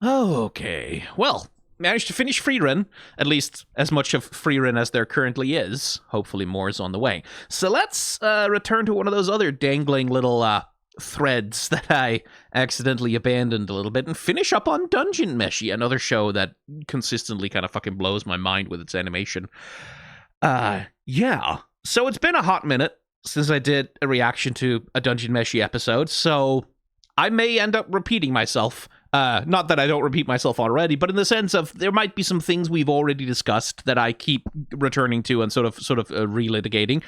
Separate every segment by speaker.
Speaker 1: Okay. Well, managed to finish Freerun, at least as much of Freerun as there currently is. Hopefully more is on the way. So let's return to one of those other dangling little threads that I accidentally abandoned a little bit and finish up on Dungeon Meshi, another show that consistently kind of fucking blows my mind with its animation. Yeah. So it's been a hot minute since I did a reaction to a Dungeon Meshi episode, so I may end up repeating myself. Not that I don't repeat myself already, but in the sense of there might be some things we've already discussed that I keep returning to and sort of relitigating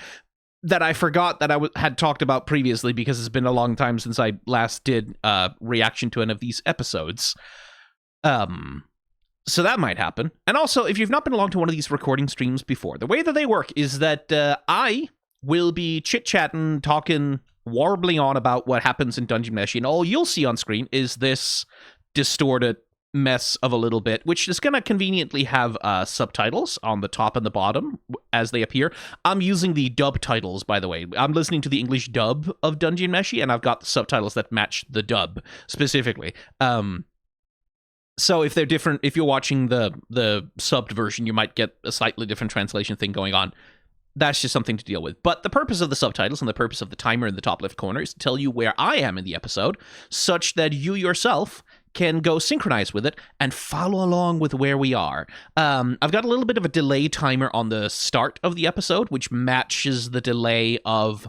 Speaker 1: that I forgot that I had talked about previously because it's been a long time since I last did reaction to any of these episodes. So that might happen. And also, if you've not been along to one of these recording streams before, the way that they work is that I will be chit-chatting, talking, warbling on about what happens in Dungeon Meshi, and all you'll see on screen is this distorted mess of a little bit, which is going to conveniently have subtitles on the top and the bottom as they appear. I'm using the dub titles, by the way. I'm listening to the English dub of Dungeon Meshi, and I've got the subtitles that match the dub specifically. So if they're different, if you're watching the subbed version, you might get a slightly different translation thing going on. That's just something to deal with. But the purpose of the subtitles and the purpose of the timer in the top left corner is to tell you where I am in the episode, such that you yourself can go synchronize with it and follow along with where we are. I've got a little bit of a delay timer on the start of the episode, which matches the delay of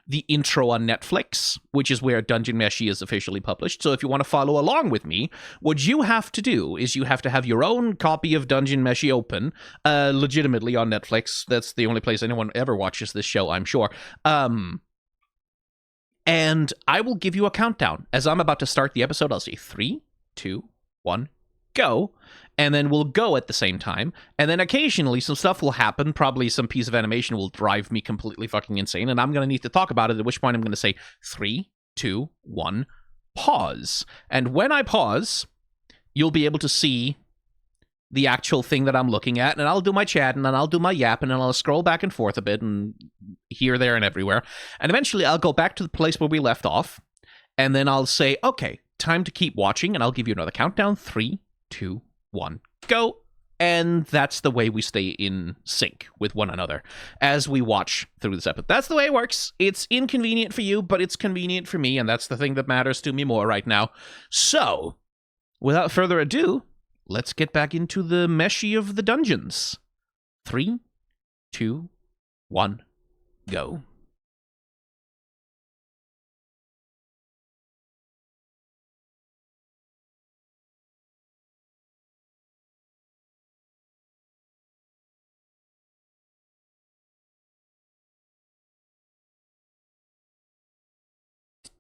Speaker 1: the intro on Netflix, which is where Dungeon Meshi is officially published. So if you want to follow along with me, what you have to do is you have to have your own copy of Dungeon Meshi open, legitimately on Netflix. That's the only place anyone ever watches this show, I'm sure. And I will give you a countdown. As I'm about to start the episode, I'll say 3, 2, 1, go. And then we'll go at the same time. And then occasionally some stuff will happen. Probably some piece of animation will drive me completely fucking insane. And I'm going to need to talk about it, at which point I'm going to say 3, 2, 1, pause. And when I pause, you'll be able to see the actual thing that I'm looking at. And I'll do my chatting and I'll do my yapping and I'll scroll back and forth a bit and here, there, and everywhere. And eventually I'll go back to the place where we left off. And then I'll say, okay, time to keep watching. And I'll give you another countdown. 3, 2, 1, go. And that's the way we stay in sync with one another as we watch through this episode. That's the way it works. It's inconvenient for you, but it's convenient for me, and that's the thing that matters to me more right now. So, without further ado, let's get back into the Meshi of the dungeons. 3, 2, 1, go.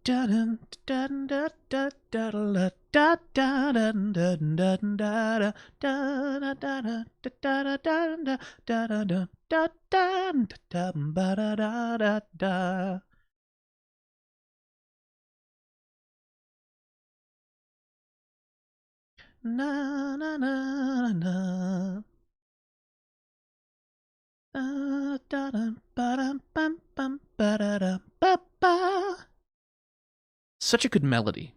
Speaker 1: Na na na na. Such a good melody.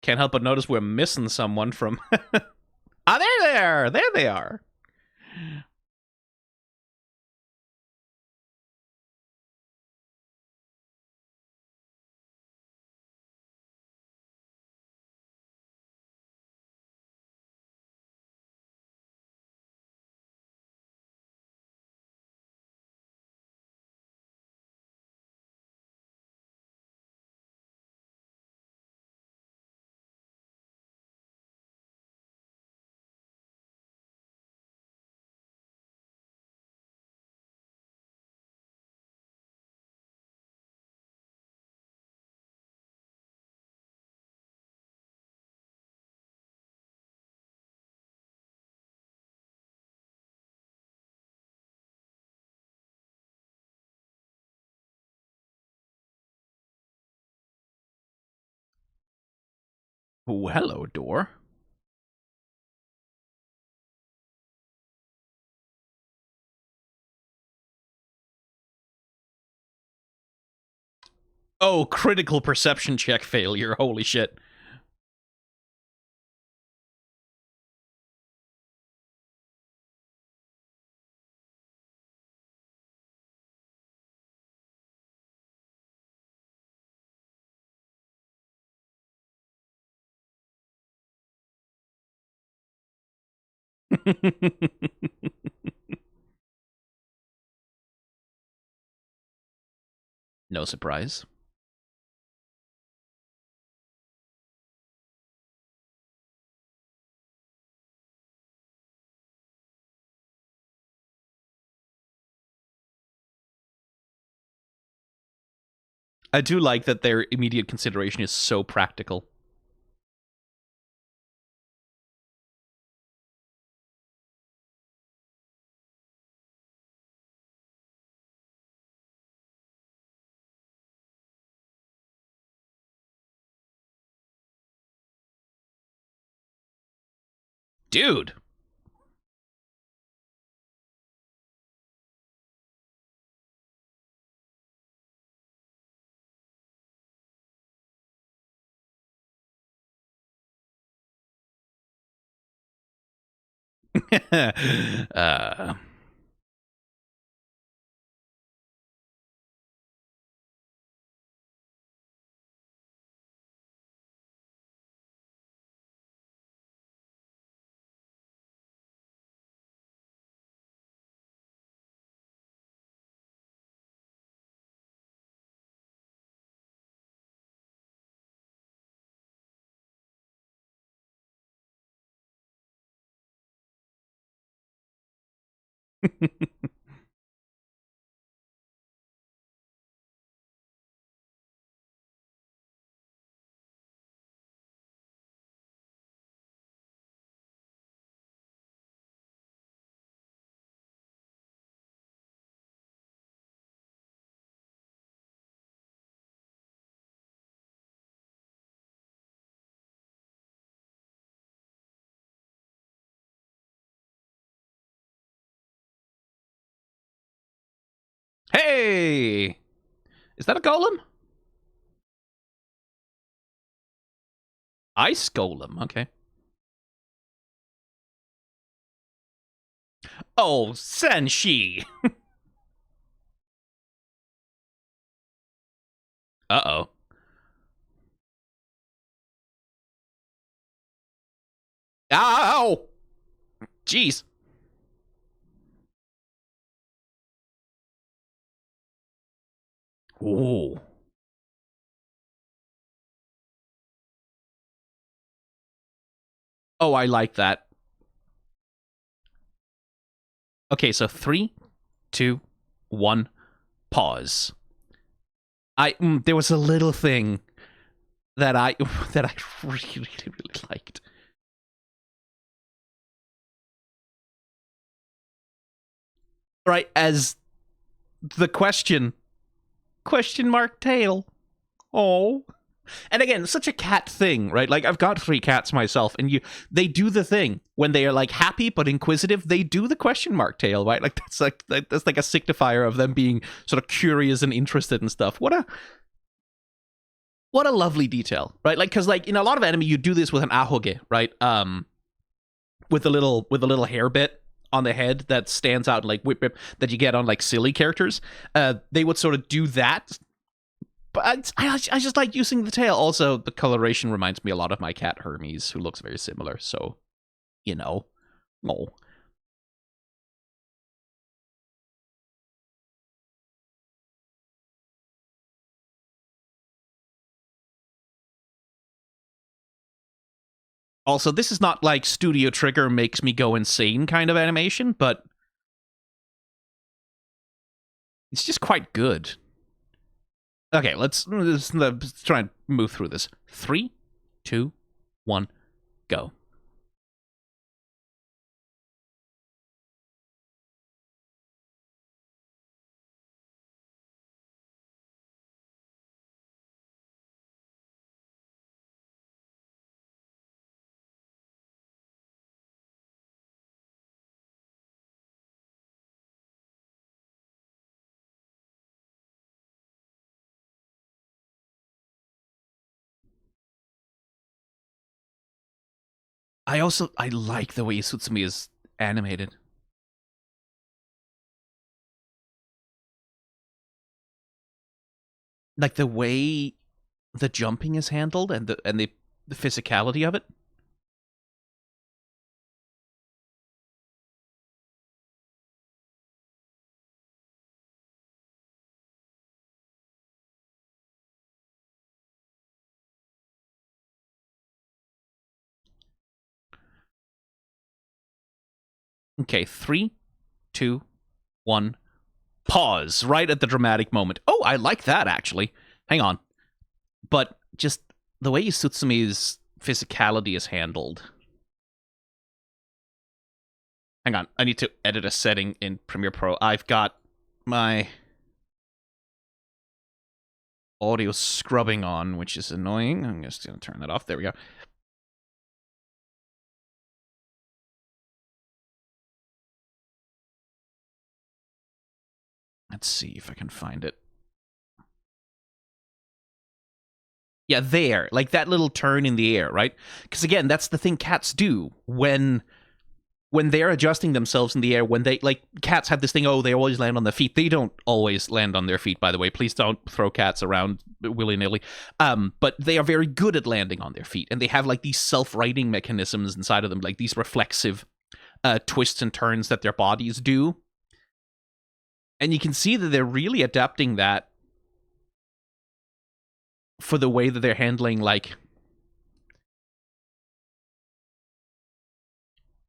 Speaker 1: Can't help but notice we're missing someone from... Ah, there they are. Oh, hello, door. Oh, critical perception check failure. Holy shit. No surprise. I do like that their immediate consideration is so practical. Dude. uh, hey! Is that a golem? Ice golem. Okay. Oh, Senshi. Uh-oh. Ow! Jeez. Ooh. Oh, I like that. Okay, so 3, 2, 1, pause. There was a little thing that I that I really really liked. Right as the question mark tail. Oh. And again, such a cat thing, right? Like I've got 3 cats myself, and they do the thing when they are like happy but inquisitive. They do the question mark tail, right? Like that's like a signifier of them being sort of curious and interested in stuff. What a lovely detail, right? Like because like in a lot of anime, you do this with an ahoge, right? With a little hair bit on the head that stands out, like whip whip, that you get on like silly characters. They would sort of do that, but I just like using the tail. Also, the coloration reminds me a lot of my cat Hermes, who looks very similar. So, you know, oh. Also, this is not like Studio Trigger makes me go insane kind of animation, but it's just quite good. Okay, let's try and move through this. 3, 2, 1, go. I like the way Izutsumi is animated. Like the way the jumping is handled and the physicality of it. Okay, 3, 2, 1. Pause right at the dramatic moment. Oh, I like that actually. Hang on. But just the way Isutsumi's physicality is handled. Hang on, I need to edit a setting in Premiere Pro. I've got my audio scrubbing on, which is annoying. I'm just going to turn that off. There we go. Let's see if I can find it. Yeah, there. Like that little turn in the air, right? Because again, that's the thing cats do when they're adjusting themselves in the air. When they, like, cats have this thing, oh, they always land on their feet. They don't always land on their feet, by the way. Please don't throw cats around willy-nilly. But they are very good at landing on their feet. And they have, like, these self-righting mechanisms inside of them, like these reflexive twists and turns that their bodies do. And you can see that they're really adapting that for the way that they're handling, like,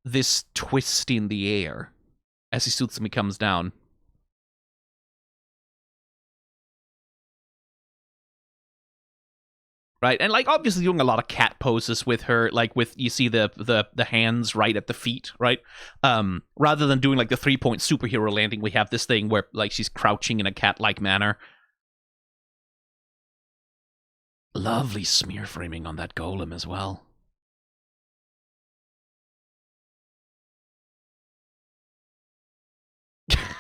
Speaker 1: this twist in the air as Izutsumi comes down. Right, and like obviously doing a lot of cat poses with her, like with you see the hands right at the feet, right? Rather than doing like the 3-point superhero landing, we have this thing where like she's crouching in a cat-like manner. Lovely smear framing on that golem as well.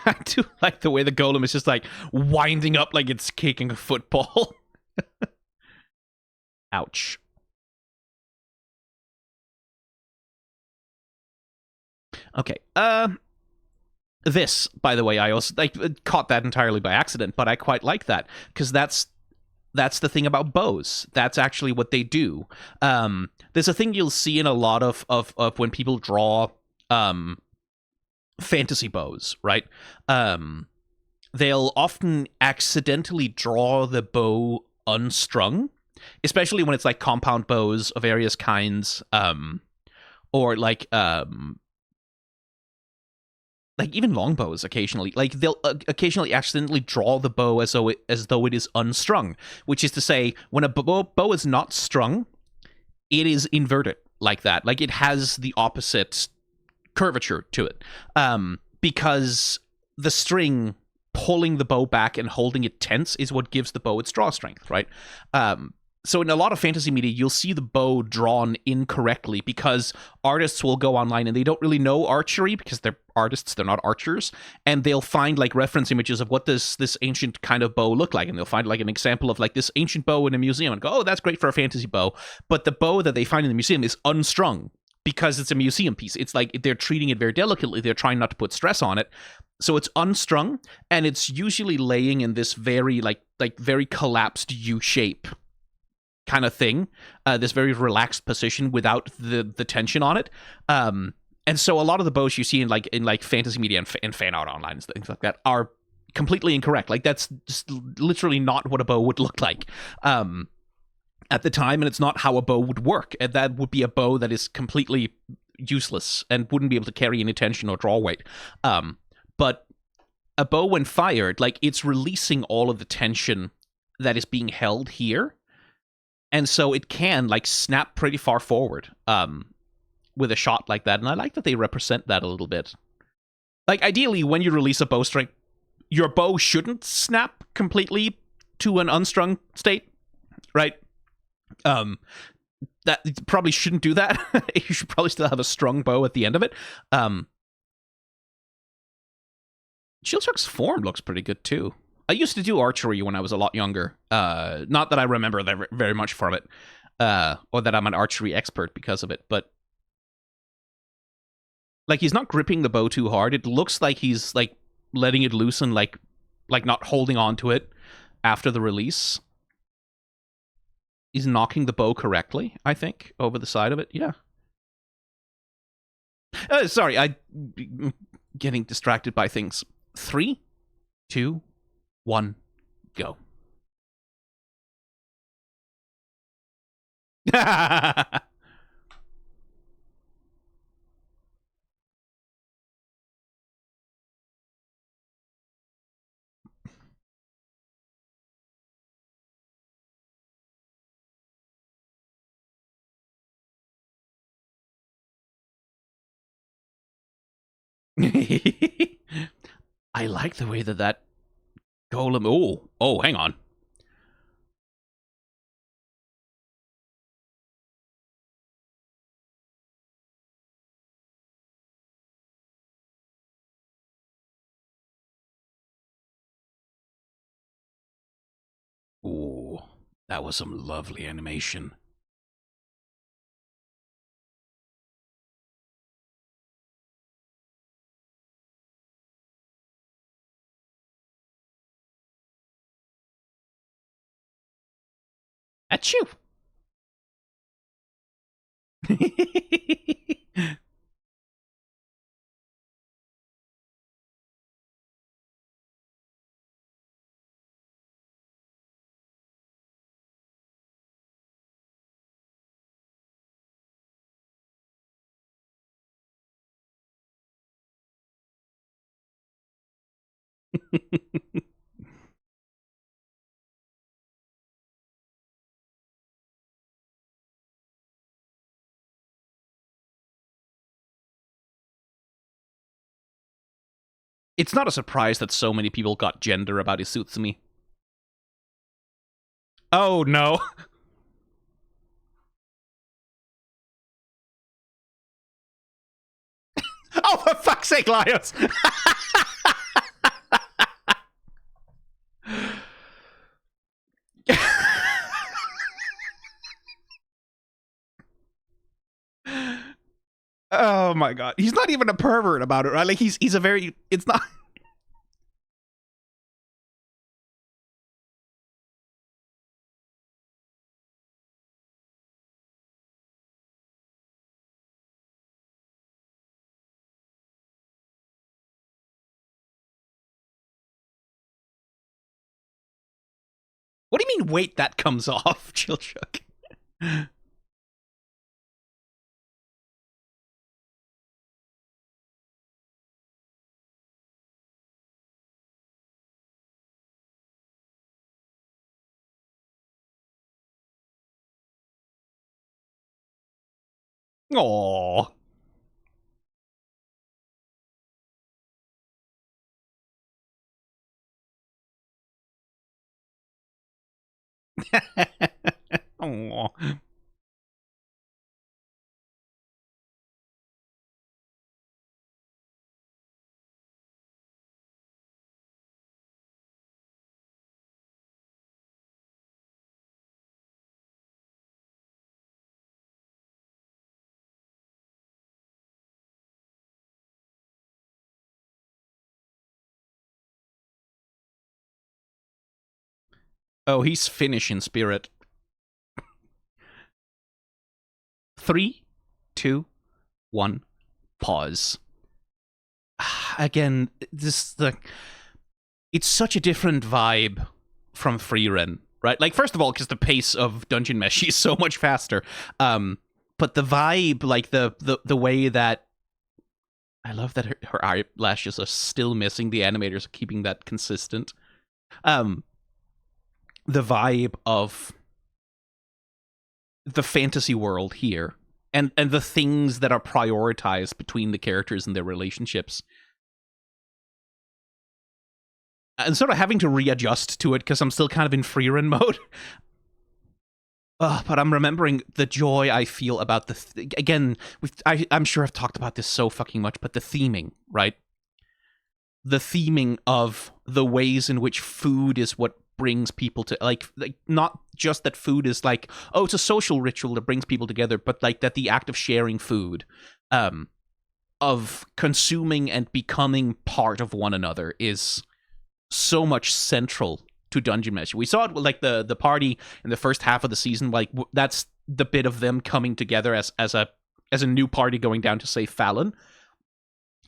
Speaker 1: I do like the way the golem is just like winding up like it's kicking a football. Ouch. Okay. This, by the way, I also caught that entirely by accident, but I quite like that because that's the thing about bows. That's actually what they do. There's a thing you'll see in a lot of when people draw fantasy bows, right? They'll often accidentally draw the bow unstrung, especially when it's like compound bows of various kinds, or like even longbows occasionally. Like they'll occasionally accidentally draw the bow as though it is unstrung, which is to say, when a bow is not strung, it is inverted like that. Like it has the opposite curvature to it, because the string pulling the bow back and holding it tense is what gives the bow its draw strength, right? So in a lot of fantasy media, you'll see the bow drawn incorrectly because artists will go online and they don't really know archery because they're artists, they're not archers, and they'll find like reference images of what does this ancient kind of bow look like, and they'll find like an example of like this ancient bow in a museum and go, oh, that's great for a fantasy bow, but the bow that they find in the museum is unstrung because it's a museum piece. It's like they're treating it very delicately, they're trying not to put stress on it, so it's unstrung, and it's usually laying in this very like very collapsed U shape kind of thing, this very relaxed position without the tension on it. And so a lot of the bows you see in like fantasy media and fan art online and things like that are completely incorrect. Like that's just literally not what a bow would look like at the time, and it's not how a bow would work. And that would be a bow that is completely useless and wouldn't be able to carry any tension or draw weight. But a bow, when fired, like it's releasing all of the tension that is being held here. And so it can like snap pretty far forward with a shot like that. And I like that they represent that a little bit. Like ideally, when you release a bowstring, your bow shouldn't snap completely to an unstrung state, right? That you probably shouldn't do that. You should probably still have a strung bow at the end of it. Shieldstruck's form looks pretty good too. I used to do archery when I was a lot younger. Not that I remember very much from it, or that I'm an archery expert because of it, but Like, he's not gripping the bow too hard. It looks like he's, like, letting it loose and, like not holding on to it after the release. He's knocking the bow correctly, I think, over the side of it. Yeah. Sorry, I'm getting distracted by things. 3, 2, 1, go. I like the way that golem... Oh, hang on. Ooh, that was some lovely animation. Achoo! It's not a surprise that so many people got gender about Izutsumi. Oh, no. Oh, for fuck's sake, Lions! Oh my god. He's not even a pervert about it, right? Like, he's a very... It's not... What do you mean, wait, that comes off, Chillshook? Aww. Aww. Oh, he's Finnish in spirit. 3, 2, 1, pause. Again, it's such a different vibe from Freeren, right? Like, first of all, because the pace of Dungeon Meshi is so much faster. But the vibe, like the way that I love that her eyelashes are still missing. The animators are keeping that consistent. The vibe of the fantasy world here, and the things that are prioritized between the characters and their relationships, and sort of having to readjust to it because I'm still kind of in Freeren mode. But I'm remembering the joy I feel about again. I'm sure I've talked about this so fucking much, but the theming, right? The theming of the ways in which food is what brings people to, like not just that food is like, oh, it's a social ritual that brings people together, but like that the act of sharing food of consuming and becoming part of one another is so much central to Dungeon Mesh. We saw it with like the party in the first half of the season. Like that's the bit of them coming together as a new party going down to save Fallon.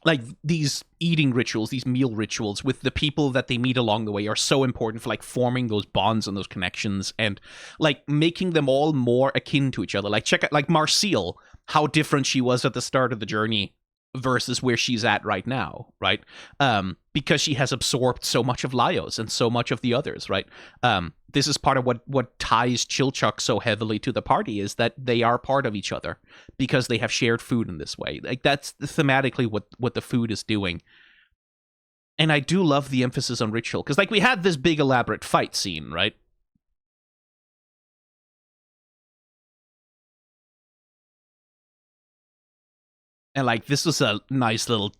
Speaker 1: Like these eating rituals, these meal rituals with the people that they meet along the way are so important for like forming those bonds and those connections and like making them all more akin to each other. Like check out like Marcille, how different she was at the start of the journey versus where she's at right now, right? Because she has absorbed so much of Laios and so much of the others, right? This is part of what ties Chilchuk so heavily to the party is that they are part of each other because they have shared food in this way. Like that's thematically what the food is doing. And I do love the emphasis on ritual because like we had this big elaborate fight scene, right? And like this was a nice little,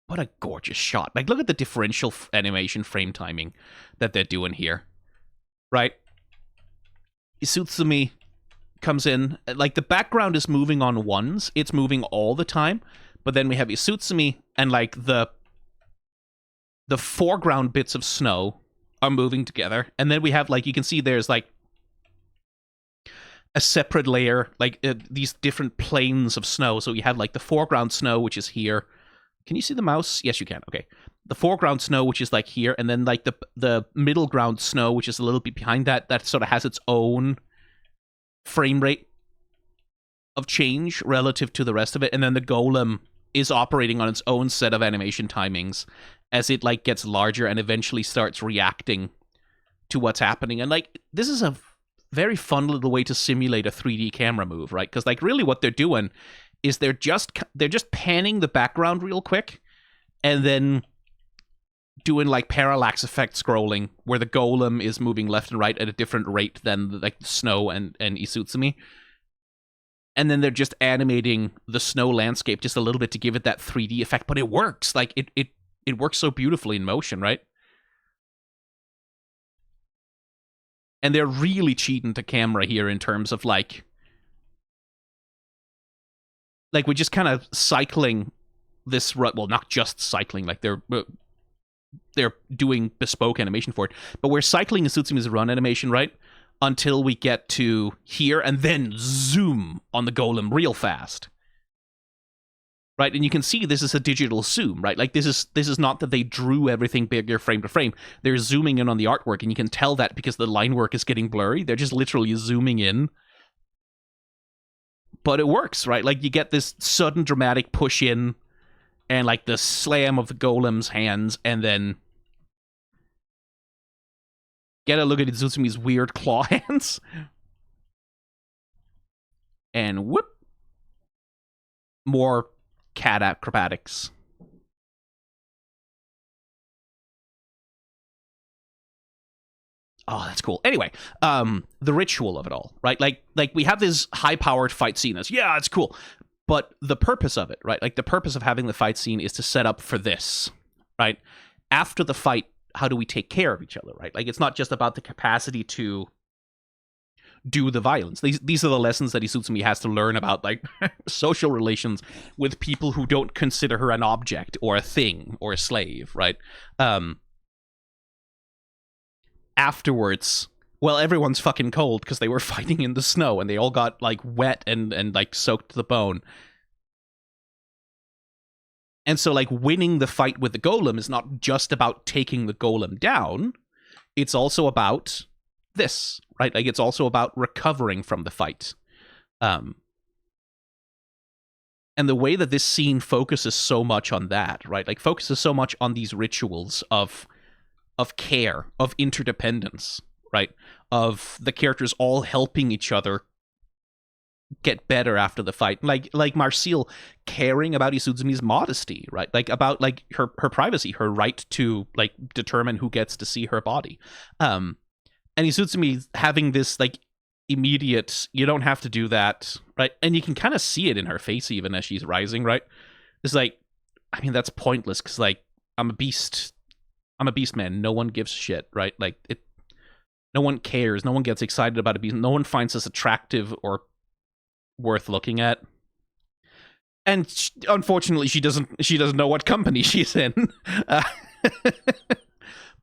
Speaker 1: what a gorgeous shot. Like look at the differential animation frame timing that they're doing here, right? Izutsumi comes in, like the background is moving on ones, it's moving all the time, but then we have Izutsumi and like the foreground bits of snow are moving together, and then we have like, you can see there's like a separate layer, like these different planes of snow. So you have like the foreground snow, which is here. Can you see the mouse? Yes, you can. Okay. The foreground snow, which is like here, and then like the middle ground snow, which is a little bit behind that, that sort of has its own frame rate of change relative to the rest of it. And then the golem is operating on its own set of animation timings as it like gets larger and eventually starts reacting to what's happening. And like, this is a very fun little way to simulate a 3D camera move, right? Because like really what they're doing is they're just panning the background real quick and then doing like parallax effect scrolling where the golem is moving left and right at a different rate than like the snow and Izutsumi. And then they're just animating the snow landscape just a little bit to give it that 3D effect, but it works. Like it works so beautifully in motion, right? And they're really cheating to camera here in terms of like we're just kind of cycling this, well, not just cycling, like they're doing bespoke animation for it, but we're cycling Isutsumi's run animation, right? Until we get to here and then zoom on the golem real fast. Right, and you can see this is a digital zoom, right? Like this is not that they drew everything bigger frame to frame. They're zooming in on the artwork, and you can tell that because the line work is getting blurry. They're just literally zooming in. But it works, right? Like you get this sudden dramatic push in and like the slam of the golem's hands, and then get a look at Izutsumi's weird claw hands. And whoop. More cat acrobatics. Oh, that's cool. Anyway, the ritual of it all, right? Like we have this high-powered fight scene. Yeah, it's cool. But the purpose of it, right? Like the purpose of having the fight scene is to set up for this, right? After the fight, how do we take care of each other, right? Like it's not just about the capacity to do the violence. These are the lessons that Izutsumi has to learn about like social relations with people who don't consider her an object or a thing or a slave, right? Afterwards, well, everyone's fucking cold because they were fighting in the snow and they all got like wet and like soaked to the bone. And so like winning the fight with the golem is not just about taking the golem down. It's also about this, right? Like it's also about recovering from the fight. And the way that this scene focuses so much on that, right? Like focuses so much on these rituals of care, of interdependence, right? Of the characters all helping each other get better after the fight. Like Marcille caring about Izutsumi's modesty, right? Like about like her privacy, her right to like determine who gets to see her body. And Izutsumi having this like immediate, you don't have to do that, right? And you can kind of see it in her face even as she's rising, right? It's like, I mean, that's pointless because like I'm a beast man. No one gives a shit, right? Like no one cares. No one gets excited about a beast. No one finds this attractive or worth looking at. And unfortunately, she doesn't know what company she's in. Uh,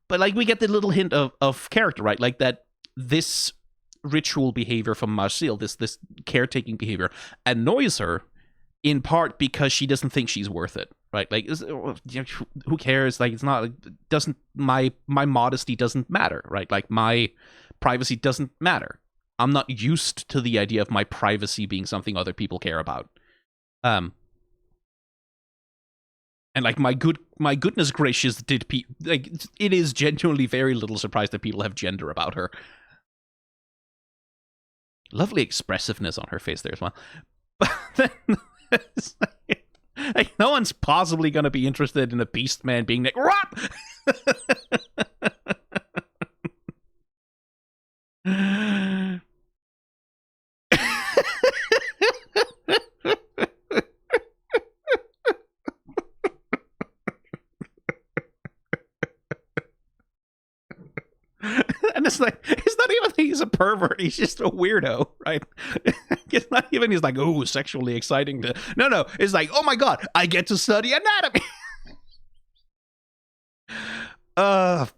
Speaker 1: but like we get the little hint of character, right? Like that this ritual behavior from Marcel, this caretaking behavior, annoys her in part because she doesn't think she's worth it, right? Like, who cares? Like, it's not, doesn't, my modesty doesn't matter, right? Like, my privacy doesn't matter. I'm not used to the idea of my privacy being something other people care about. And like, my goodness gracious, like, it is genuinely very little surprise that people have gender about her. Lovely expressiveness on her face there as well. But then, like, no one's possibly going to be interested in a beast man being like, what? And it's like, it's not even that he's a pervert, he's just a weirdo, right? It's not even he's like, oh, sexually exciting to, no, it's like, oh my god, I get to study anatomy. And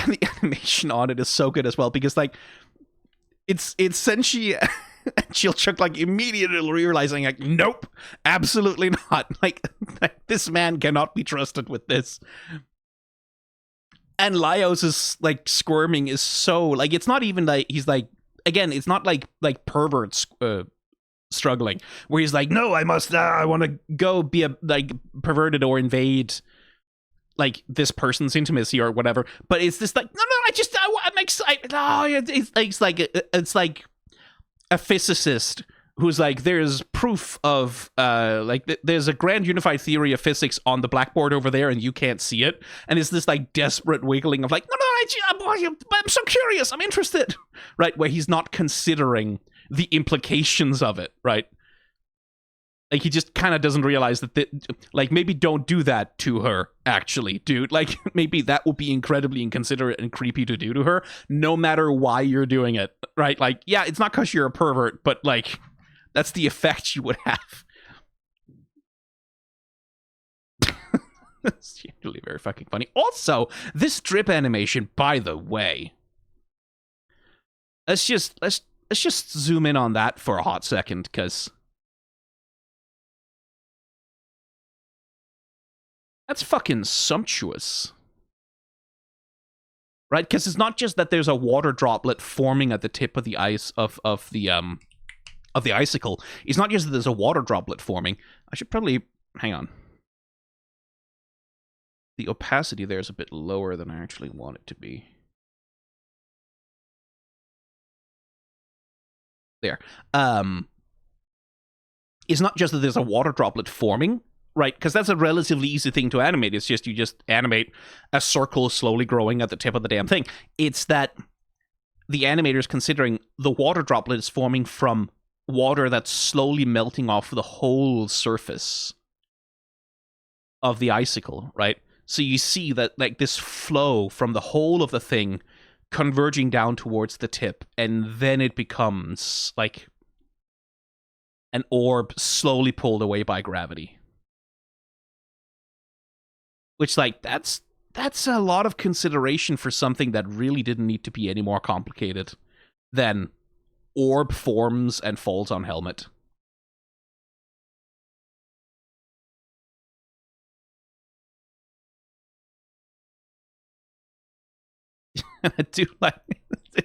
Speaker 1: the animation on it is so good as well, because like it's Senshi and Chilchuk like immediately realizing like, nope, absolutely not. Like this man cannot be trusted with this. And Laios' like squirming is so like, it's not even like he's like, again, it's not like perverts struggling where he's like, no, I want to go be a like perverted or invade like this person's intimacy or whatever. But it's this like, no, I'm excited. Oh, it's like a physicist who's like, there's proof of like there's a grand unified theory of physics on the blackboard over there and you can't see it, and it's this like desperate wiggling of like, no, I'm so curious, I'm interested, right? Where he's not considering the implications of it, right? Like he just kind of doesn't realize that like, maybe don't do that to her, actually, dude. Like maybe that would be incredibly inconsiderate and creepy to do to her, no matter why you're doing it, right? Like, yeah, it's not because you're a pervert, but like that's the effect you would have. It's usually very fucking funny. Also, this drip animation, by the way, let's just zoom in on that for a hot second, because that's fucking sumptuous. Right? Because it's not just that there's a water droplet forming at the tip of the ice of the icicle. It's not just that there's a water droplet forming. I should probably hang on. The opacity there is a bit lower than I actually want it to be. There. It's not just that there's a water droplet forming, right? Because that's a relatively easy thing to animate. It's just, you just animate a circle slowly growing at the tip of the damn thing. It's that the animator's considering the water droplet is forming from water that's slowly melting off the whole surface of the icicle, right? So you see that like this flow from the whole of the thing converging down towards the tip, and then it becomes like an orb slowly pulled away by gravity. Which, like, that's a lot of consideration for something that really didn't need to be any more complicated than orb forms and falls on helmet. I do like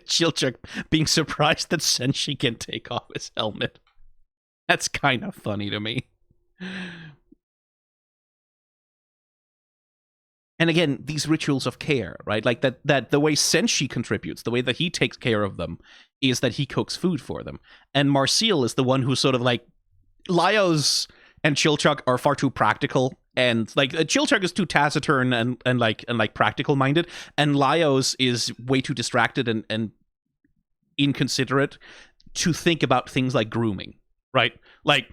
Speaker 1: Chilchuk being surprised that Senshi can take off his helmet. That's kind of funny to me. And again, these rituals of care, right? Like that the way Senshi contributes, the way that he takes care of them, is that he cooks food for them. And Marcel is the one who's sort of like, Laios and Chilchuk are far too practical, and like Chilchuk is too taciturn and practical minded, and Laios is way too distracted and inconsiderate to think about things like grooming, right? Like,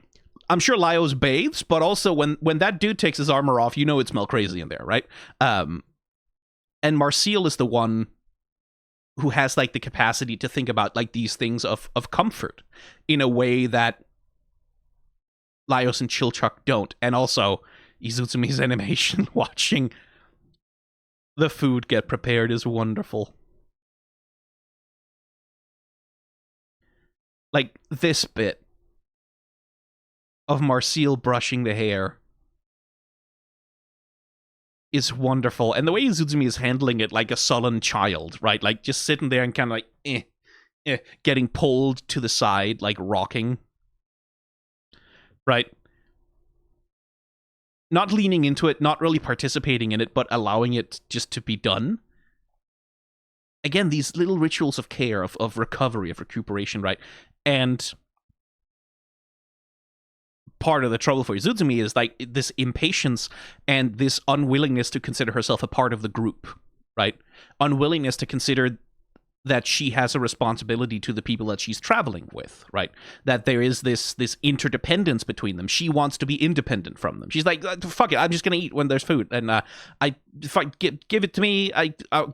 Speaker 1: I'm sure Laios bathes, but also when that dude takes his armor off, you know it smells crazy in there, right? And Marcel is the one who has like the capacity to think about like these things of comfort in a way that Laios and Chilchuck don't. And also, Izutsumi's animation watching the food get prepared is wonderful. Like, this bit of Marcille brushing the hair is wonderful. And the way Izutsumi is handling it like a sullen child, right? Like, just sitting there and kind of like, getting pulled to the side, like rocking. Right? Not leaning into it, not really participating in it, but allowing it just to be done. Again, these little rituals of care, of recovery, of recuperation, right? And part of the trouble for Izutsumi is like this impatience and this unwillingness to consider herself a part of the group, right? Unwillingness to consider that she has a responsibility to the people that she's traveling with, right? That there is this interdependence between them. She wants to be independent from them. She's like, fuck it, I'm just gonna eat when there's food, and give it to me.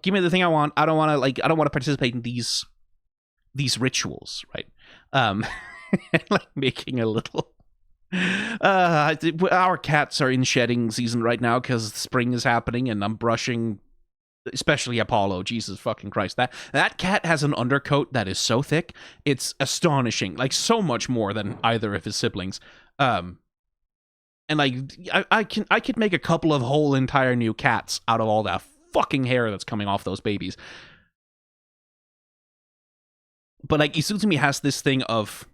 Speaker 1: Give me the thing I want. I don't want to participate in these rituals, right? Like making a little. Our cats are in shedding season right now because spring is happening, and I'm brushing. Especially Apollo, Jesus fucking Christ. That cat has an undercoat that is so thick, it's astonishing. Like, so much more than either of his siblings. And like, I could make a couple of whole entire new cats out of all that fucking hair that's coming off those babies. But like, Izutsumi has this thing of,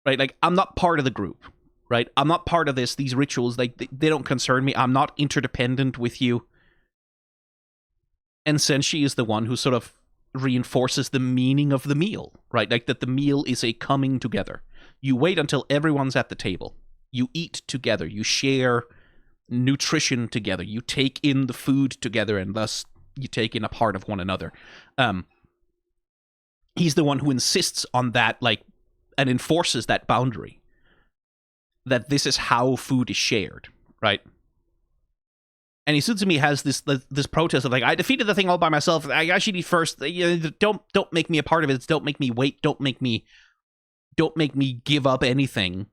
Speaker 1: right, like, I'm not part of the group. Right? I'm not part of these rituals, like, they don't concern me. I'm not interdependent with you. And Senshi is the one who sort of reinforces the meaning of the meal, right? Like, that the meal is a coming together. You wait until everyone's at the table. You eat together. You share nutrition together. You take in the food together, and thus you take in a part of one another. He's the one who insists on that, like, and enforces that boundary. That this is how food is shared, right? And Izutsumi has this protest of like, I defeated the thing all by myself. I should eat first. Don't make me a part of it. Don't make me wait. Don't make me give up anything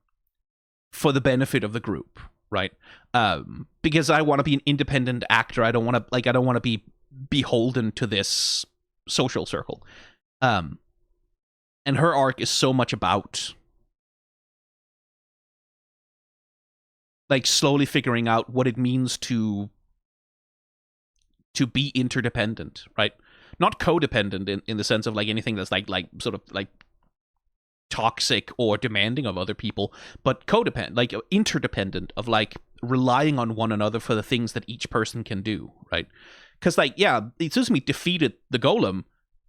Speaker 1: for the benefit of the group, right? Because I want to be an independent actor. I don't want to be beholden to this social circle. And her arc is so much about like slowly figuring out what it means to be interdependent, right? Not codependent in the sense of like anything that's like sort of like toxic or demanding of other people, but codependent, like interdependent, of like relying on one another for the things that each person can do, right? Because like, yeah, Izutsumi defeated the golem,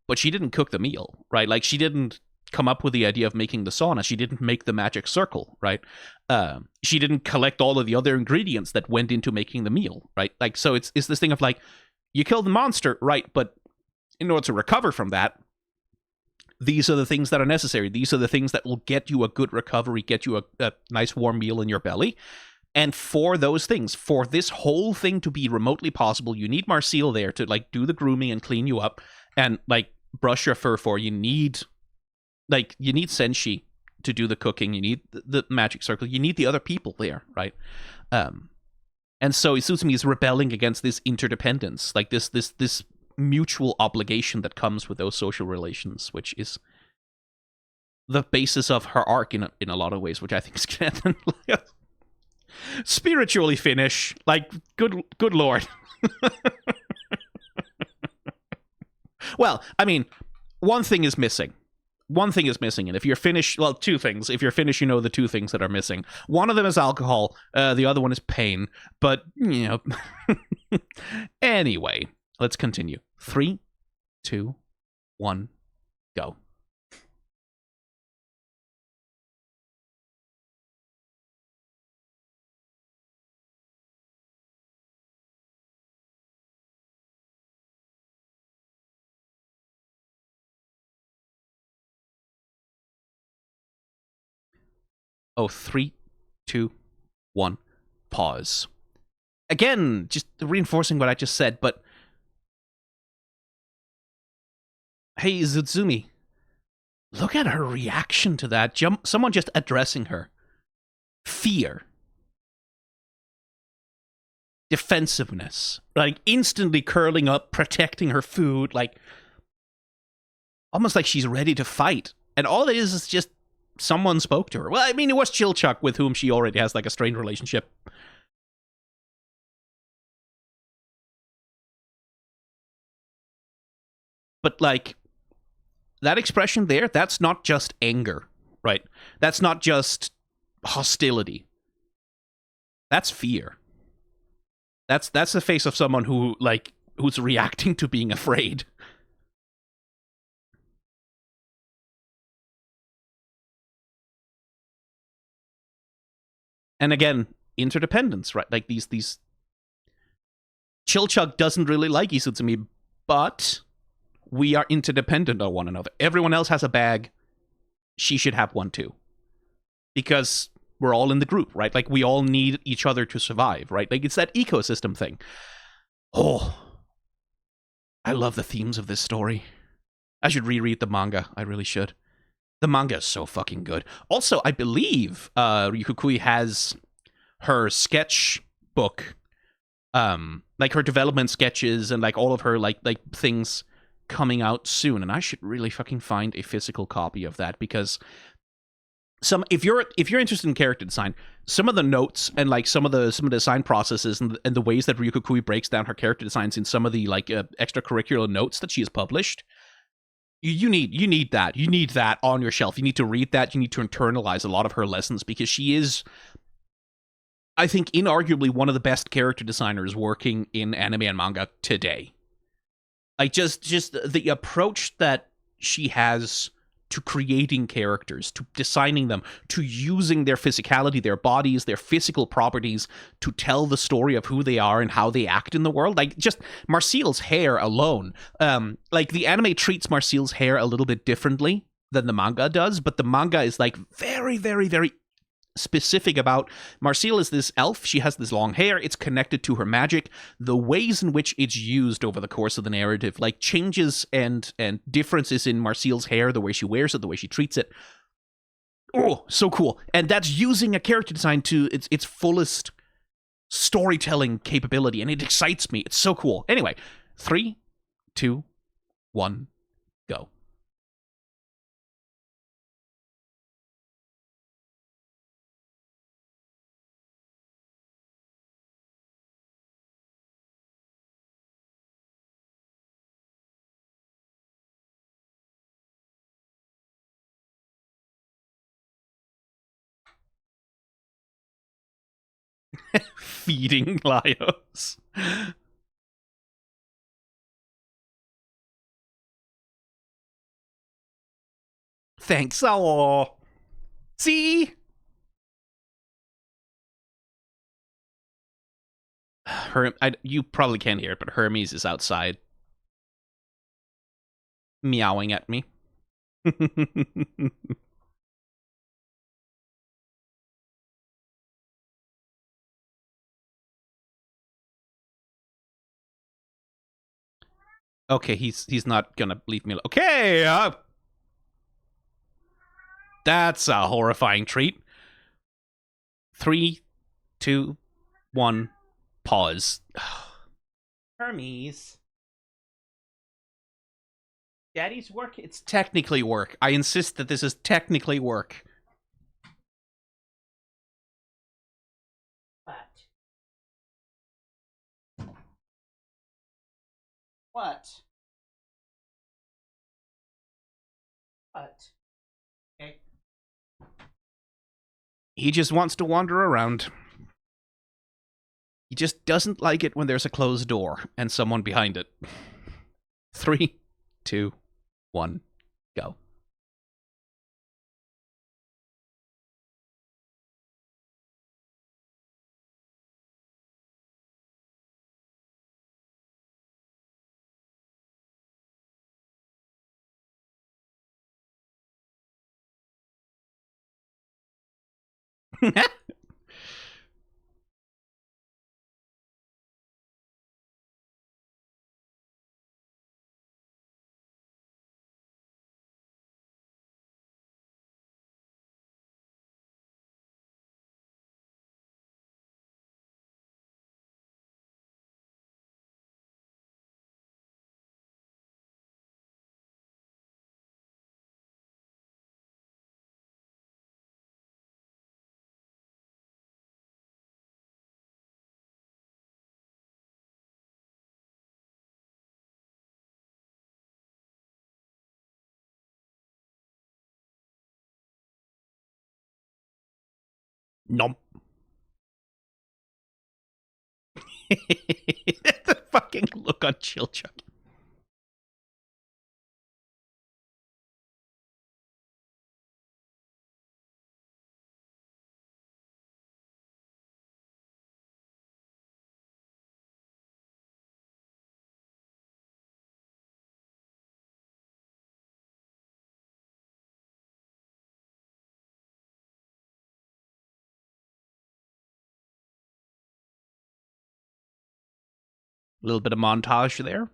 Speaker 1: but she didn't cook the meal, right? Like, she didn't come up with the idea of making the sauna. She didn't make the magic circle, right? She didn't collect all of the other ingredients that went into making the meal, right? Like, so it's this thing of like, you kill the monster, right? But in order to recover from that, these are the things that are necessary. These are the things that will get you a good recovery, get you a nice warm meal in your belly. And for those things, for this whole thing to be remotely possible, you need Marcille there to like do the grooming and clean you up and like brush your fur for. You need Senshi to do the cooking. You need the magic circle. You need the other people there, right? And so Izutsumi is rebelling against this interdependence, like this mutual obligation that comes with those social relations, which is the basis of her arc in a lot of ways, which I think is canon. Spiritually finish, like, good lord. Well, I mean, one thing is missing, and if you're Finnish, well, two things. If you're Finnish, you know the two things that are missing. One of them is alcohol, the other one is pain, but, you know. Anyway, let's continue. 3, 2, 1, go. Oh, 3, 2, 1, pause. Again, just reinforcing what I just said, but hey, Izutsumi, Look at her reaction to that. Someone just addressing her. Fear. Defensiveness. Like, instantly curling up, protecting her food. Like, almost like she's ready to fight. And all it is just someone spoke to her. Well, I mean, it was Chilchuck, with whom she already has, like, a strained relationship. But, like, that expression there, that's not just anger, right? That's not just hostility. That's fear. That's the face of someone who, like, who's reacting to being afraid. And again, interdependence, right? Like, these Chilchuck doesn't really like Izutsumi, but we are interdependent on one another. Everyone else has a bag. She should have one too. Because we're all in the group, right? Like, we all need each other to survive, right? Like, it's that ecosystem thing. Oh, I love the themes of this story. I should reread the manga. I really should. The manga is so fucking good. Also, I believe Ryukukui has her sketch book, like her development sketches and like all of her like things coming out soon, and I should really fucking find a physical copy of that, because if you're interested in character design, some of the notes and like some of the design processes and the ways that Ryukukui breaks down her character designs in some of the like extracurricular notes that she has published, you need that on your shelf. You need to read that. You need to internalize a lot of her lessons, because she is, I think, inarguably one of the best character designers working in anime and manga today. Like, just the approach that she has to creating characters, to designing them, to using their physicality, their bodies, their physical properties to tell the story of who they are and how they act in the world. Like, just Marcial's hair alone. Like, the anime treats Marcial's hair a little bit differently than the manga does, but the manga is like very, very, very specific about Marcial is this elf. She has this long hair. It's connected to her magic. The ways in which it's used over the course of the narrative, like changes and differences in Marcial's hair, the way she wears it, the way she treats it. Oh, so cool. And that's using a character design to its fullest storytelling capability, and it excites me. It's so cool. Anyway, 3, 2, 1, go. Feeding Laios. Thanks. Oh, see? You probably can't hear it, but Hermes is outside meowing at me. Okay, he's not gonna leave me alone. Okay, that's a horrifying treat. 3, 2, 1, pause. Hermes. Daddy's work? It's technically work. I insist that this is technically work. What? What? What? Okay. He just wants to wander around. He just doesn't like it when there's a closed door and someone behind it. 3, 2, 1, go. Nom. The fucking look on Chilchuck. A little bit of montage there.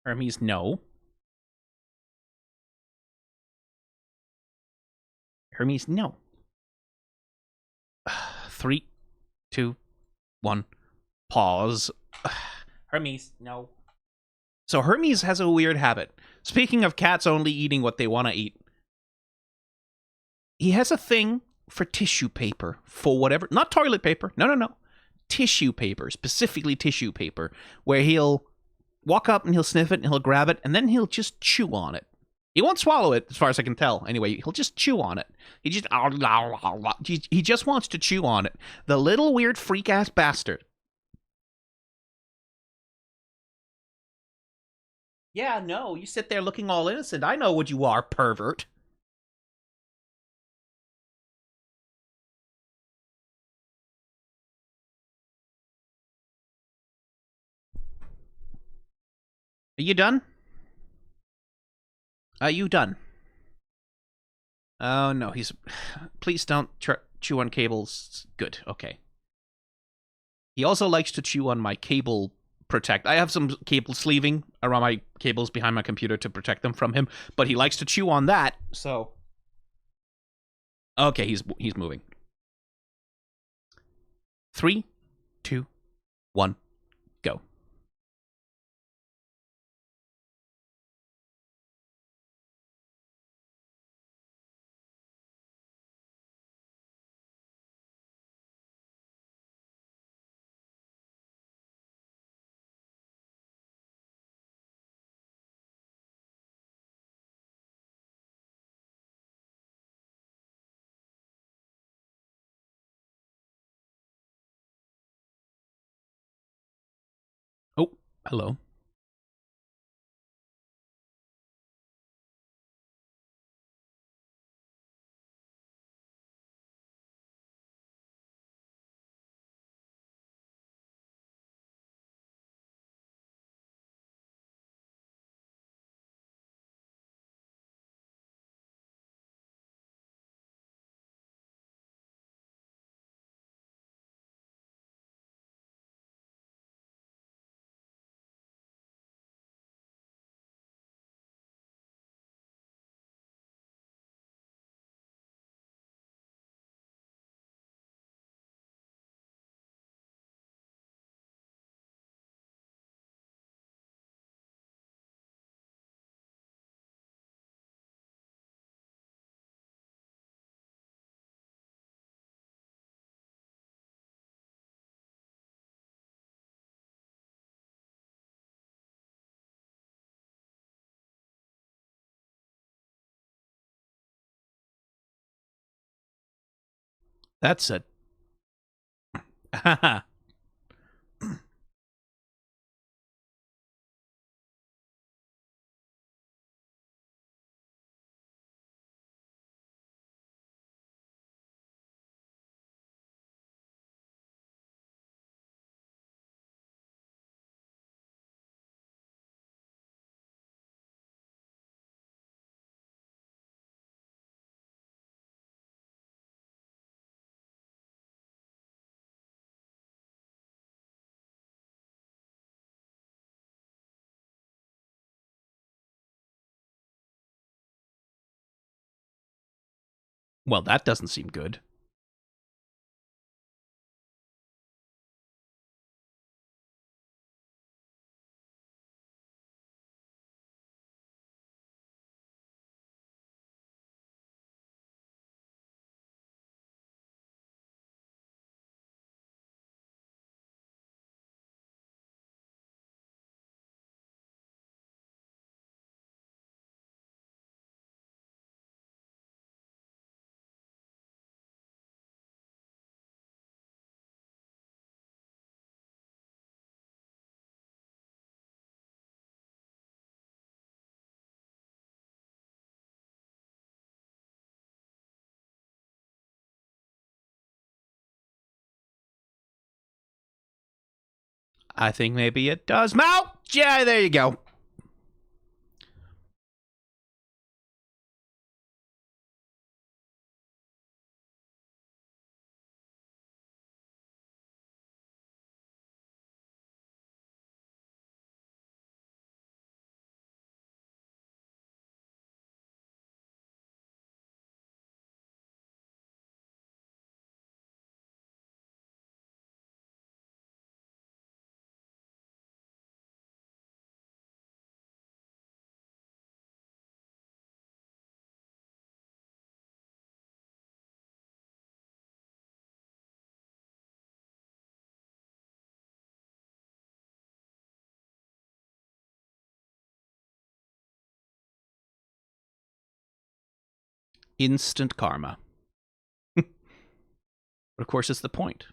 Speaker 1: Hermes, no. Hermes, no. 3, 2, 1. Pause. Hermes, no. So Hermes has a weird habit. Speaking of cats only eating what they want to eat, he has a thing for tissue paper for whatever, not toilet paper. No. Tissue paper, specifically tissue paper, where he'll walk up and he'll sniff it and he'll grab it and then he'll just chew on it. He won't swallow it, as far as I can tell. Anyway, he'll just chew on it. He just wants to chew on it. The little weird freak ass bastard. Yeah, no, you sit there looking all innocent. I know what you are, pervert. Are you done? Are you done? Oh, no, he's... Please don't chew on cables. Good, okay. He also likes to chew on my cable protect. I have some cable sleeving around my cables behind my computer to protect them from him, but he likes to chew on that, so... Okay, he's moving. 3, 2, 1, go. Oh, hello. That's it. Well, that doesn't seem good. I think maybe it does. Mal! Yeah, there you go. Instant karma. But of course, it's the point.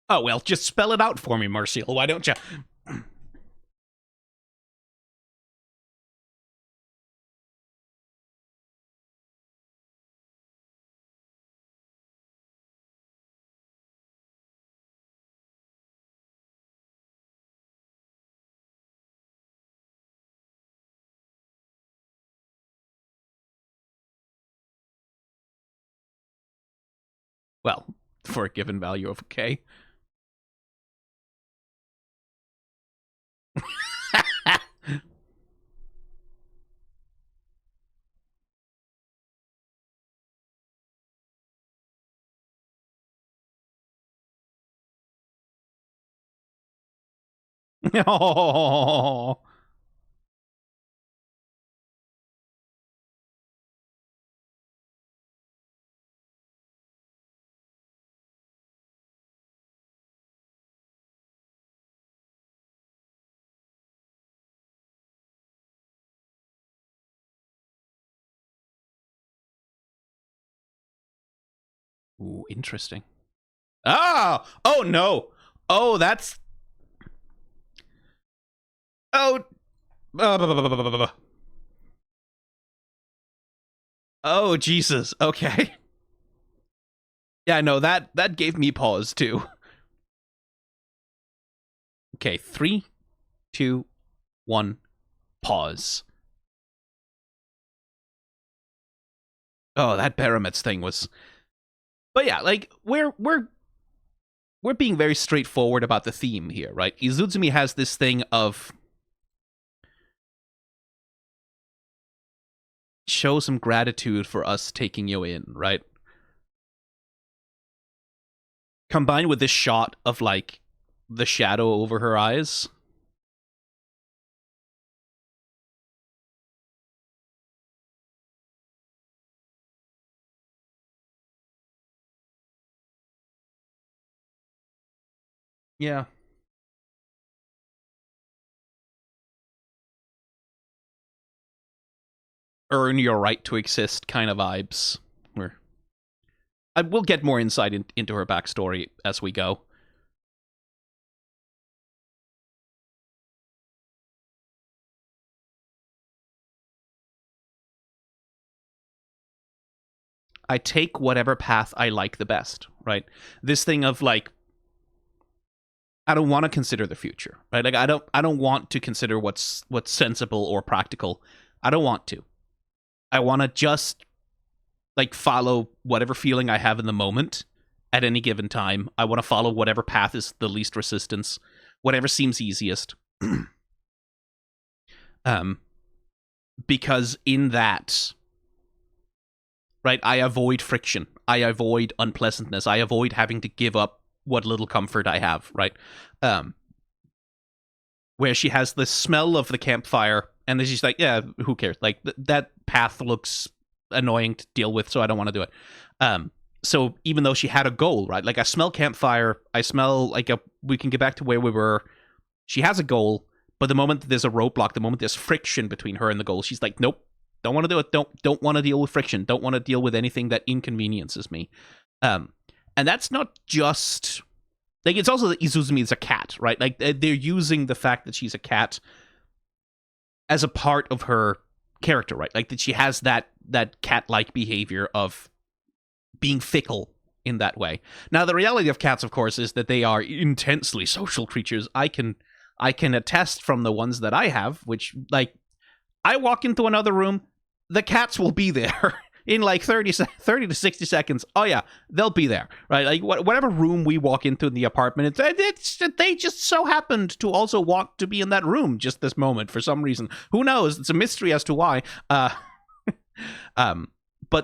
Speaker 1: Oh, well, just spell it out for me, Marcial. Why don't you? Well, for a given value of K. Oh. Ooh, interesting. Ah! Oh, no! Oh, that's... Oh... Oh, Jesus. Okay. Yeah, no, that gave me pause, too. Okay, 3, 2, 1, pause. Oh, that Baramets thing was... But yeah, like, we're being very straightforward about the theme here, right? Izutsumi has this thing of show some gratitude for us taking you in, right? Combined with this shot of like the shadow over her eyes. Yeah. Earn your right to exist kind of vibes. Where we'll get more insight into her backstory as we go. I take whatever path I like the best, right? This thing of like, I don't want to consider the future, right? Like I don't want to consider what's sensible or practical. I don't want to. I want to just like follow whatever feeling I have in the moment at any given time. I want to follow whatever path is the least resistance, whatever seems easiest. um because in that, right, I avoid friction. I avoid unpleasantness. I avoid having to give up what little comfort I have, right? Um, where she has the smell of the campfire, and then she's like, yeah, who cares? Like, that path looks annoying to deal with, so I don't want to do it. So even though she had a goal, right? Like, I smell campfire, I smell like we can get back to where we were. She has a goal, but the moment there's a roadblock, the moment there's friction between her and the goal, she's like, nope, don't want to do it. Don't want to deal with friction. Don't want to deal with anything that inconveniences me. And that's not just like, it's also that Izuzumi is a cat, right? Like, they're using the fact that she's a cat as a part of her character, right? Like, that she has that cat-like behavior of being fickle in that way. Now, the reality of cats, of course, is that they are intensely social creatures. I can attest from the ones that I have, which, like, I walk into another room, the cats will be there in like 30 to 60 seconds. Oh yeah, they'll be there, right? Like, whatever room we walk into in the apartment, they just so happened to also want to be in that room just this moment for some reason. Who knows? It's a mystery as to why. But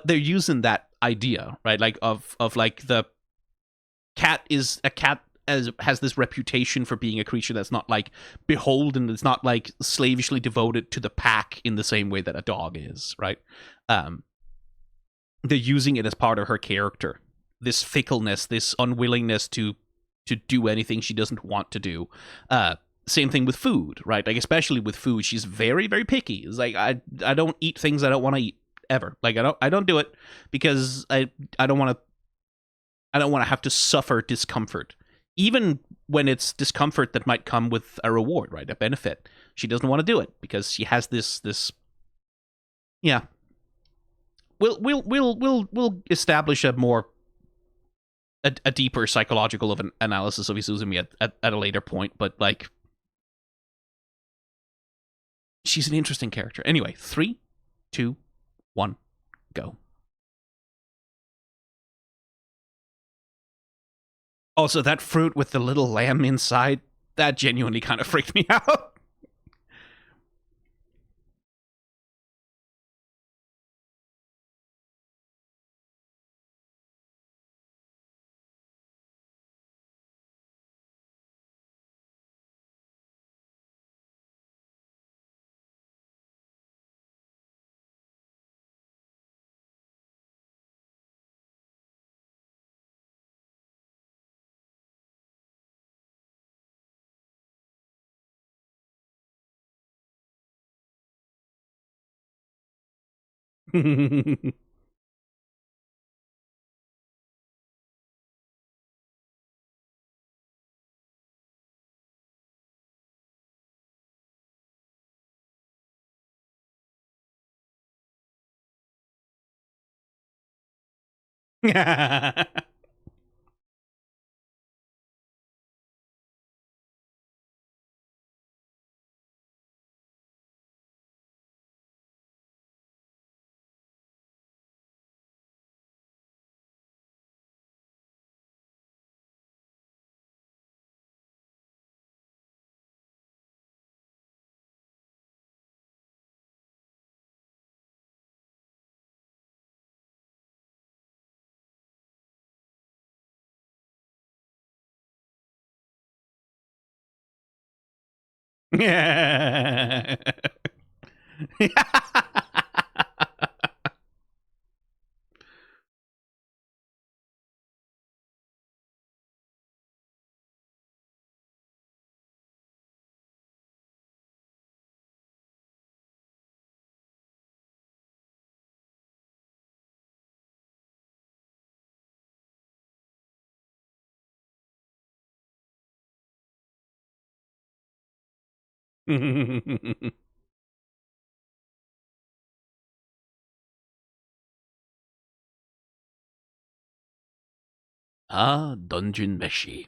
Speaker 1: they're using that idea, right? Like, of like, the cat is a cat has this reputation for being a creature that's not like beholden, it's not like slavishly devoted to the pack in the same way that a dog is, right? They're using it as part of her character, this fickleness, this unwillingness to do anything she doesn't want to do. Same thing with food, right? Like, especially with food, she's very, very picky. It's like, I don't eat things I don't want to eat ever. Like, I don't do it because I don't want to have to suffer discomfort, even when it's discomfort that might come with a reward, right? A benefit. She doesn't want to do it because she has this. Yeah. We'll establish a more a deeper psychological of an analysis of Izuzumi at a later point, but like, she's an interesting character. Anyway, 3, 2, 1, go. Also, that fruit with the little lamb inside, that genuinely kind of freaked me out. Ah, Dungeon Meshi.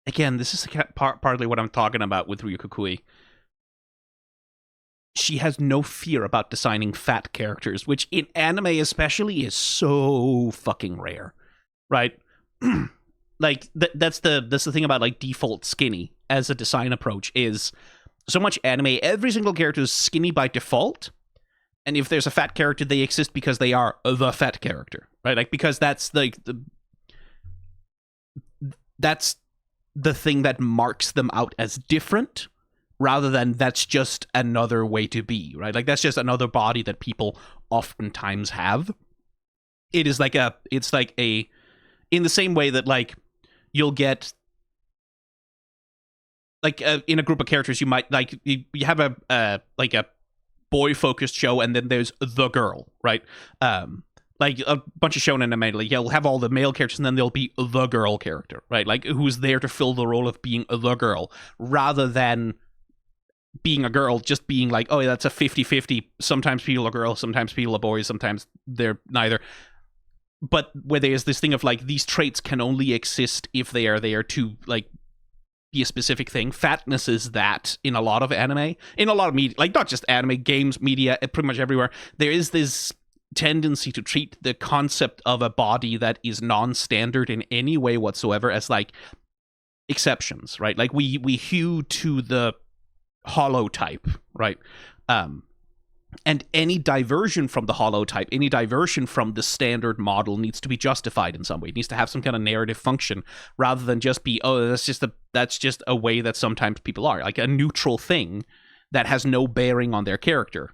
Speaker 1: Again, this is partly what I'm talking about with Ryukukui. She has no fear about designing fat characters, which in anime especially is so fucking rare, right? Like that's the thing about like default skinny as a design approach is so much anime. Every single character is skinny by default, and if there's a fat character, they exist because they are the fat character, right? Like because that's like that's the thing that marks them out as different rather than that's just another way to be, right? Like that's just another body that people oftentimes have. It's like a in the same way that like you'll get like in a group of characters you might like you have a like a boy focused show and then there's the girl, right? Like a bunch of shonen anime, like you'll have all the male characters and then there'll be the girl character, right? Like who's there to fill the role of being the girl rather than being a girl, just being like, oh, that's a 50-50. Sometimes people are girls, sometimes people are boys, sometimes they're neither. But where there's this thing of like these traits can only exist if they are there to like be a specific thing. Fatness is that in a lot of anime, in a lot of media, like not just anime, games, media, pretty much everywhere. There is this tendency to treat the concept of a body that is non-standard in any way whatsoever as like exceptions, right? Like we hew to the hollow type, right? And any diversion from the hollow type, any diversion from the standard model needs to be justified in some way. It needs to have some kind of narrative function rather than just be, oh, that's just a way that sometimes people are, like a neutral thing that has no bearing on their character.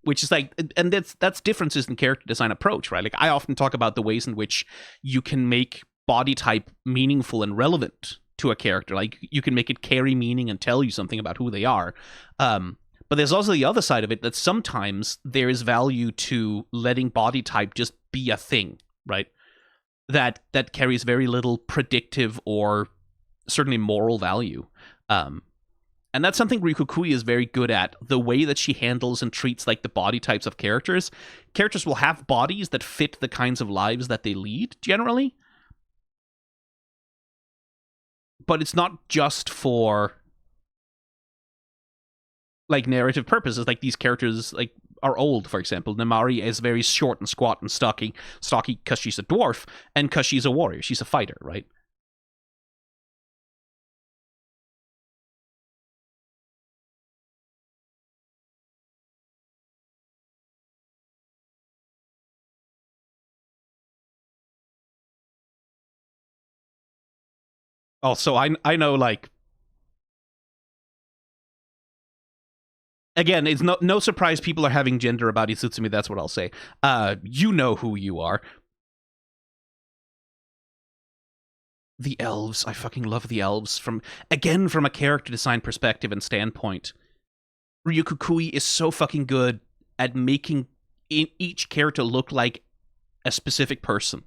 Speaker 1: Which is like, and that's differences in character design approach, right? Like I often talk about the ways in which you can make body type meaningful and relevant to a character. Like you can make it carry meaning and tell you something about who they are. But there's also the other side of it that sometimes there is value to letting body type just be a thing, right? That carries very little predictive or certainly moral value. And that's something Ryukukui is very good at. The way that she handles and treats like the body types of characters. Characters will have bodies that fit the kinds of lives that they lead, generally. But it's not just for like narrative purposes. Like these characters like are old, for example. Namari is very short and squat and stocky because she's a dwarf and because she's a warrior. She's a fighter, right? Also, I know like again, it's no surprise people are having gender about Izutsumi. That's what I'll say. You know who you are. The elves. I fucking love the elves. From a character design perspective and standpoint, Ryukukui is so fucking good at making each character look like a specific person.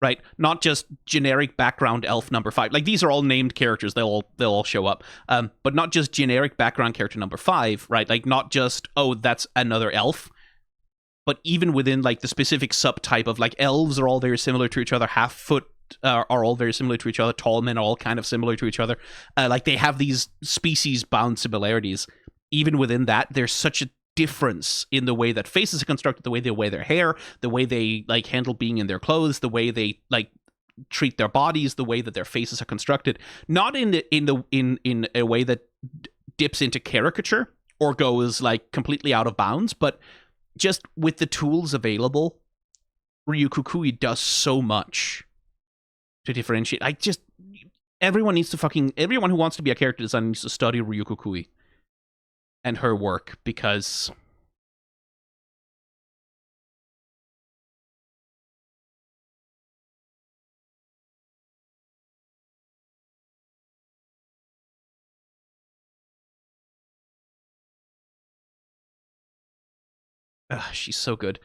Speaker 1: Right? Not just generic background elf number 5. Like these are all named characters. They'll all show up. But not just generic background character number 5, right? Like not just, oh, that's another elf. But even within like the specific subtype of like elves are all very similar to each other. Half-foot are all very similar to each other. Tall men are all kind of similar to each other. Like they have these species-bound similarities. Even within that, there's such a difference in the way that faces are constructed, the way they wear their hair, the way they like handle being in their clothes, the way they like treat their bodies, the way that their faces are constructed. Not in a way that dips into caricature or goes like completely out of bounds, but just with the tools available, Ryukukui does so much to differentiate. Everyone who wants to be a character designer needs to study Ryukukui and her work because she's so good.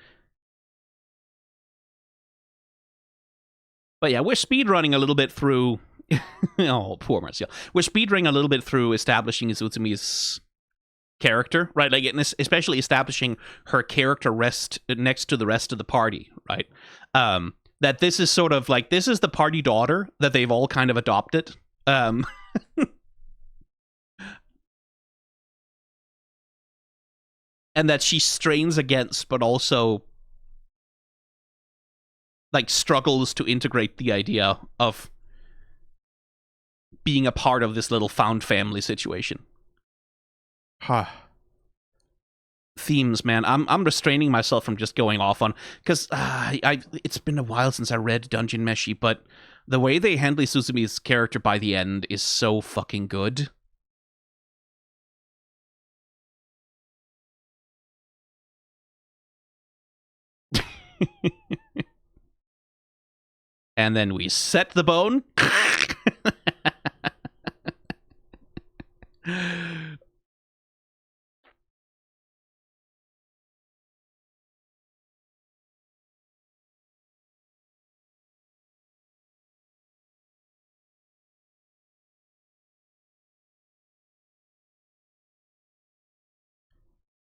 Speaker 1: But yeah, we're speedrunning a little bit through Oh, poor Marcel. We're speedrunning a little bit through establishing Izutsumi's character, right? Like, especially establishing her character rest next to the rest of the party, right? That this is sort of like, this is the party daughter that they've all kind of adopted. And that she strains against, but also like struggles to integrate the idea of being a part of this little found family situation.
Speaker 2: Huh.
Speaker 1: Themes, man. I'm restraining myself from just going off on, because it's been a while since I read Dungeon Meshi, but the way they handle Suzumi's character by the end is so fucking good. And then we set the bone.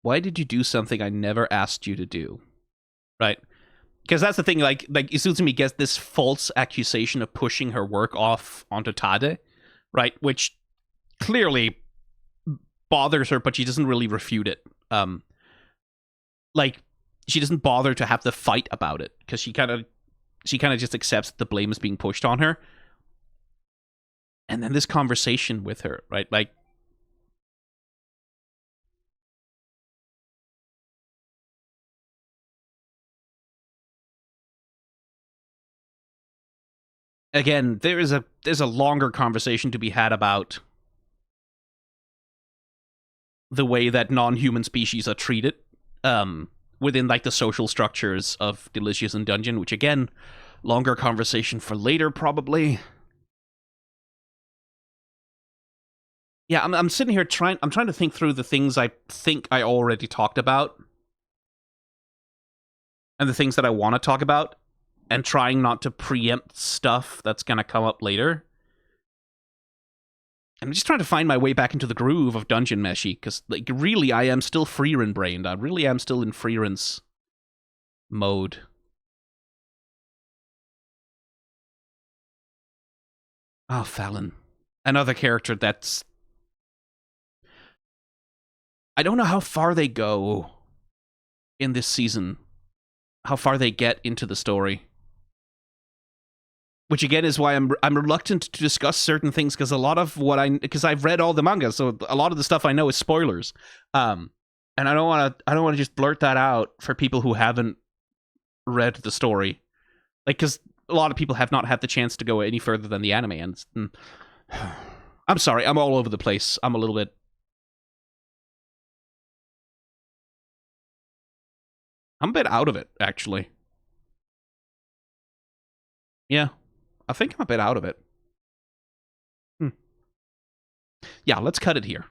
Speaker 1: Why did you do something I never asked you to do? Right? Because that's the thing, like Izuzumi gets this false accusation of pushing her work off onto Tade, right? Which clearly bothers her, but she doesn't really refute it. Like, she doesn't bother to have the fight about it, because she kind of just accepts that the blame is being pushed on her. And then this conversation with her, right? Like, again, there's a longer conversation to be had about the way that non-human species are treated within like the social structures of Delicious and Dungeon, which again, longer conversation for later probably. Yeah, I'm sitting here trying to think through the things I think I already talked about and the things that I want to talk about, and trying not to preempt stuff that's going to come up later. I'm just trying to find my way back into the groove of Dungeon Meshi, because, like, really, I am still Freerin-brained. I really am still in Freerin's mode. Oh, Fallon. Another character that's... I don't know how far they go in this season. How far they get into the story. Which again is why I'm reluctant to discuss certain things, because a lot of because I've read all the manga, so a lot of the stuff I know is spoilers, and I don't want to just blurt that out for people who haven't read the story, like, because a lot of people have not had the chance to go any further than the anime, and I'm sorry, I'm all over the place. I'm a little bit. I'm a bit out of it, actually. Yeah. I think I'm a bit out of it. Yeah, let's cut it here.